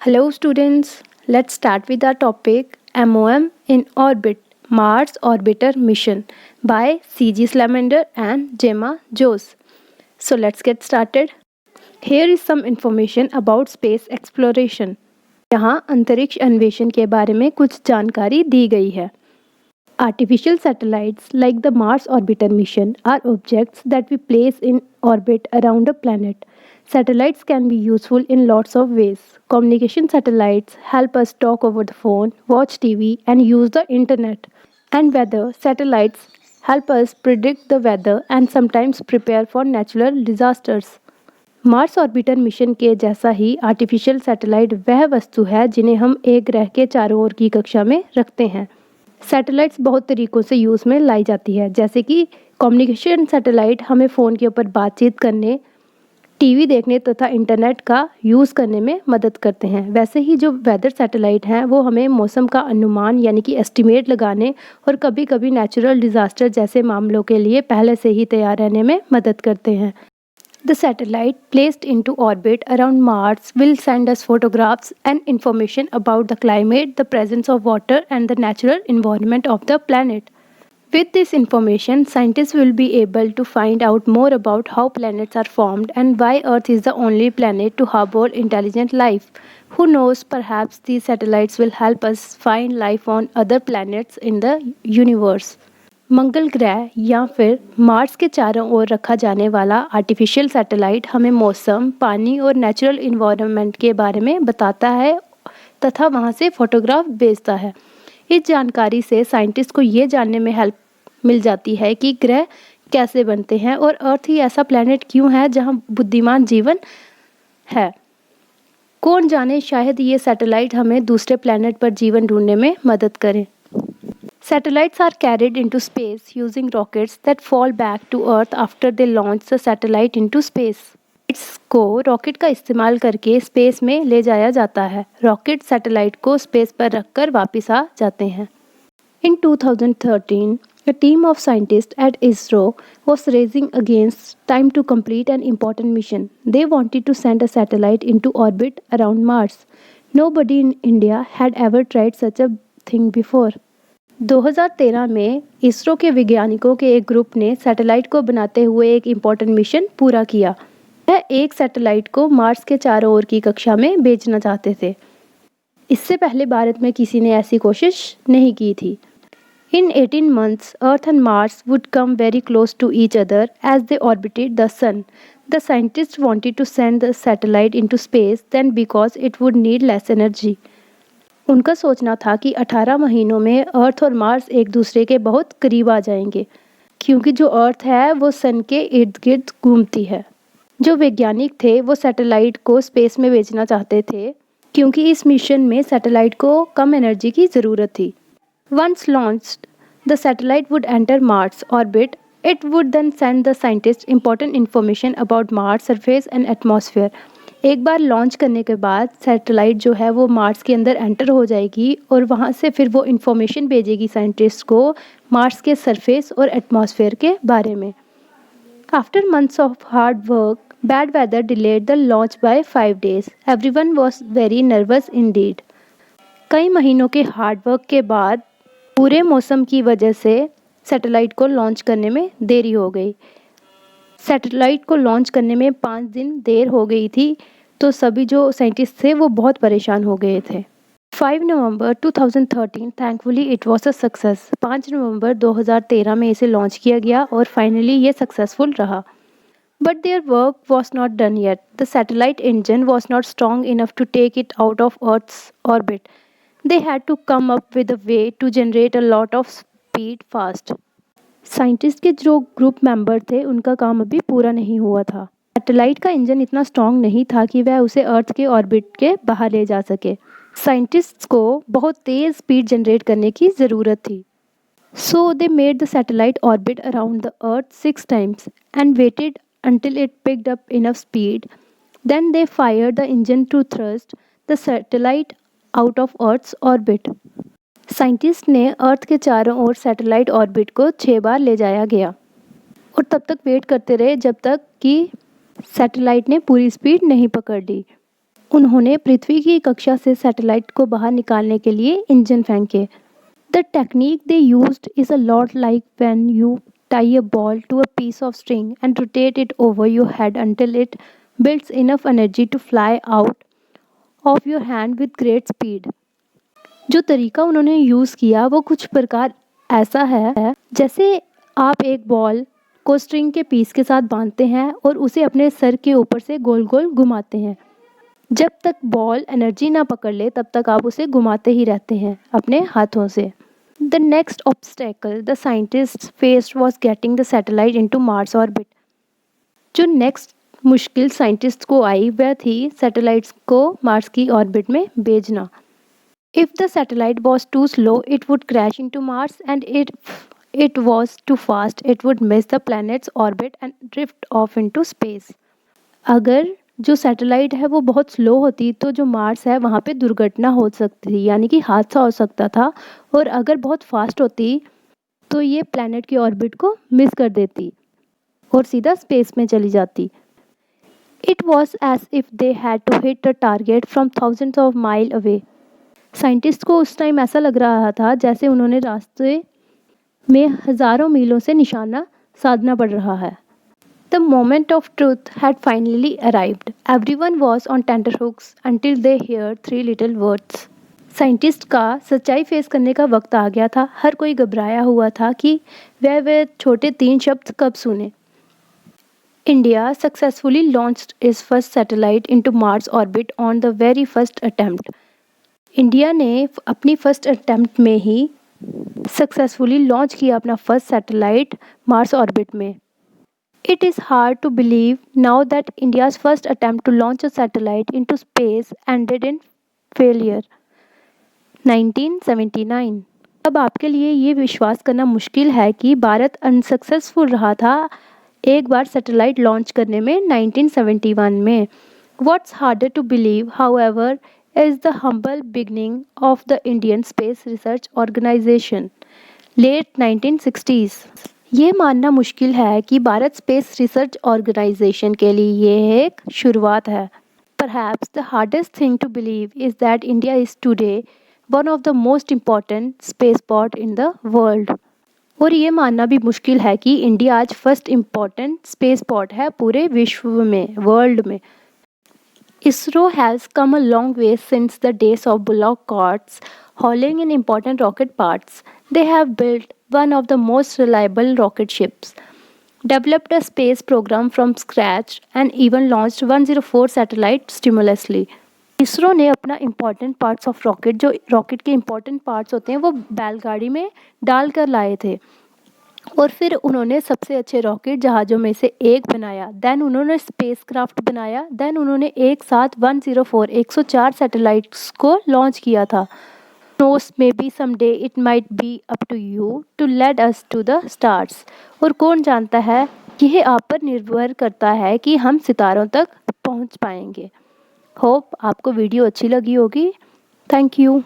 Hello students, let's start with our topic MOM in Orbit Mars Orbiter Mission by C.G. Slamander and Gemma Jose. So let's get started. Here is some information about space exploration. यहाँ अंतरिक्ष अन्वेषण के बारे में कुछ जानकारी दी गई है. Artificial satellites like the Mars Orbiter mission are objects that we place in orbit around a planet. Satellites can be useful in lots of ways. Communication satellites help us talk over the phone, watch TV, and use the internet. And weather satellites help us predict the weather and sometimes prepare for natural disasters. Mars orbiter mission के जैसा ही artificial satellite वह वस्तु है जिन्हें हम एक ग्रह के चारों ओर की कक्षा में रखते हैं. सैटेलाइट्स बहुत तरीक़ों से यूज़ में लाई जाती है, जैसे कि कम्युनिकेशन सैटेलाइट हमें फ़ोन के ऊपर बातचीत करने, टीवी देखने तथा इंटरनेट का यूज़ करने में मदद करते हैं. वैसे ही जो वेदर सैटेलाइट हैं वो हमें मौसम का अनुमान यानी कि एस्टिमेट लगाने और कभी कभी नेचुरल डिज़ास्टर जैसे मामलों के लिए पहले से ही तैयार रहने में मदद करते हैं. The satellite placed into orbit around Mars will send us photographs and information about the climate, the presence of water, and the natural environment of the planet. With this information, scientists will be able to find out more about how planets are formed and why Earth is the only planet to harbor intelligent life. Who knows, perhaps these satellites will help us find life on other planets in the universe. मंगल ग्रह या फिर Mars के चारों ओर रखा जाने वाला artificial satellite हमें मौसम, पानी और नेचुरल इन्वायरमेंट के बारे में बताता है तथा वहां से फोटोग्राफ भेजता है. इस जानकारी से साइंटिस्ट को ये जानने में हेल्प मिल जाती है कि ग्रह कैसे बनते हैं और अर्थ ही ऐसा प्लैनेट क्यों है जहां बुद्धिमान जीवन है. कौन जाने, शायद ये सैटेलाइट हमें दूसरे प्लैनेट पर जीवन ढूंढने में मदद करें. Satellites are carried into space using rockets that fall back to Earth after they launch the satellite into space. इसको रॉकेट का इस्तेमाल करके स्पेस में ले जाया जाता है. रॉकेट सैटेलाइट को स्पेस पर रखकर वापस आ जाते हैं. In 2013, a team of scientists at ISRO was racing against time to complete an important mission. They wanted to send a satellite into orbit around Mars. Nobody in India had ever tried such a thing before. 2013 में इसरो के वैज्ञानिकों के एक group ने satellite को बनाते हुए एक इम्पोर्टेंट मिशन पूरा किया. वह एक सैटेलाइट को मार्स के चारों ओर की कक्षा में भेजना चाहते थे. इससे पहले भारत में किसी ने ऐसी कोशिश नहीं की थी. In 18 months, Earth and Mars would come very close to each other as they orbited the Sun. The scientists wanted to send the satellite into space then because it would need less energy. उनका सोचना था कि 18 महीनों में अर्थ और Mars एक दूसरे के बहुत करीब आ जाएंगे, क्योंकि जो अर्थ है वो सन के इर्द गिर्द घूमती है. जो वैज्ञानिक थे वो सैटेलाइट को स्पेस में भेजना चाहते थे, क्योंकि इस मिशन में सैटेलाइट को कम एनर्जी की ज़रूरत थी. Once launched, the satellite would enter Mars orbit. It would then send the scientists important information about Mars surface and atmosphere. एक बार लॉन्च करने के बाद सैटेलाइट जो है वो मार्स के अंदर एंटर हो जाएगी और वहाँ से फिर वो इन्फॉर्मेशन भेजेगी साइंटिस्ट को मार्स के सरफेस और एटमॉस्फेयर के बारे में. After months of hard work, bad weather delayed the launch by 5 days. Everyone was very nervous indeed. कई महीनों के हार्ड वर्क के बाद पूरे मौसम की वजह से सैटेलाइट को लॉन्च करने में देरी हो गई. सैटेलाइट को लॉन्च करने में 5 दिन देर हो गई थी, तो सभी जो साइंटिस्ट थे वो बहुत परेशान हो गए थे. 5 नवंबर 2013, thankfully it was a success. 5 नवंबर 2013 में इसे लॉन्च किया गया और फाइनली ये सक्सेसफुल रहा. But their work was not done yet. The satellite engine was not strong enough to take it out of earth's orbit. They had to come up with a way to generate a lot of speed fast. Scientist के जो group member थे उनका काम अभी पूरा नहीं हुआ था. सैटेलाइट का इंजन इतना स्ट्रॉन्ग नहीं था कि वह उसे अर्थ के ऑर्बिट के बाहर ले जा सके. साइंटिस्ट्स को बहुत तेज़ स्पीड जनरेट करने की ज़रूरत थी. So they made the satellite orbit around the earth 6 times and waited until it picked up enough speed. Then they fired the engine to thrust the satellite out of Earth's orbit. Scientist ने अर्थ के चारों ओर satellite orbit को 6 बार ले जाया गया और तब तक वेट करते रहे जब तक कि सैटेलाइट ने पूरी स्पीड नहीं पकड़ ली. उन्होंने पृथ्वी की कक्षा से सैटेलाइट को बाहर निकालने के लिए इंजन फेंके। The technique they used is a lot like when you tie a ball to a piece of string and rotate it over your head until it builds enough energy to fly out of your hand with great speed। जो तरीका उन्होंने use किया वो कुछ प्रकार ऐसा है जैसे आप एक बॉल को स्ट्रिंग के पीस के साथ बांधते हैं और उसे अपने सर के ऊपर से गोल गोल घुमाते हैं। जब तक बॉल एनर्जी ना पकड़ ले तब तक आप उसे घुमाते ही रहते हैं अपने हाथों से। The next obstacle the scientist faced was getting the satellite into Mars orbit. जो नेक्स्ट मुश्किल साइंटिस्ट को आई वह थी सैटेलाइट्स को मार्स की ऑर्बिट में भेजना। If the satellite was too slow, it would crash into Mars, and if it was too fast, it would miss the planet's orbit and drift off into space। अगर जो satellite है वो बहुत slow होती तो जो मार्स है वहाँ पे दुर्घटना हो सकती थी, यानी कि हादसा हो सकता था। और अगर बहुत फास्ट होती तो ये प्लैनेट की ऑर्बिट को मिस कर देती और सीधा स्पेस में चली जाती। It was as if they had to hit the target from thousands of miles away। Scientist को उस टाइम ऐसा लग रहा था जैसे उन्होंने रास्ते में हज़ारों मीलों से निशाना साधना पड़ रहा है। The moment of truth had finally arrived. Everyone was on tenterhooks until they hear three little words. Scientist का सच्चाई फेस करने का वक्त आ गया था। हर कोई घबराया हुआ था कि वह छोटे 3 शब्द कब सुने। India successfully launched it's first satellite into Mars orbit on the very first attempt. India ने अपनी फर्स्ट अटेम्प्ट में ही सक्सेसफुली लॉन्च किया अपना फर्स्ट सैटेलाइट मार्स ऑर्बिट में। It is hard to believe now that India's first attempt to launch a satellite into space ended in failure 1979। अब आपके लिए ये विश्वास करना मुश्किल है कि भारत अनसक्सेसफुल रहा था एक बार सैटेलाइट लॉन्च करने में 1971 में। What's harder to believe however is the humble beginning of the Indian Space Research Organization, late 1960s। ये मानना मुश्किल है कि भारत स्पेस रिसर्च ऑर्गेनाइजेशन के लिए ये एक शुरुआत है। Perhaps the hardest thing to believe is that India is today one of the most important spaceport in the world। और ये मानना भी मुश्किल है कि इंडिया आज फर्स्ट इम्पॉर्टेंट स्पेसपोर्ट है पूरे विश्व में, वर्ल्ड में। ISRO has come a long way since the days of bullock carts hauling in important rocket parts. They have built one of the most reliable rocket ships, developed a space program from scratch, and even launched 104 satellites stimulously। ISRO ने अपना important parts of rocket, जो rocket के important parts होते हैं वो बैलगाड़ी में डाल कर लाए थे और फिर उन्होंने सबसे अच्छे रॉकेट जहाज़ों में से एक बनाया। देन उन्होंने स्पेसक्राफ्ट बनाया। देन उन्होंने एक साथ 104 सैटेलाइट्स को लॉन्च किया था। Knows maybe someday it might be up to you to lead us to the stars. और कौन जानता है कि यह आप पर निर्भर करता है कि हम सितारों तक पहुंच पाएंगे। होप आपको वीडियो अच्छी लगी होगी। Thank you.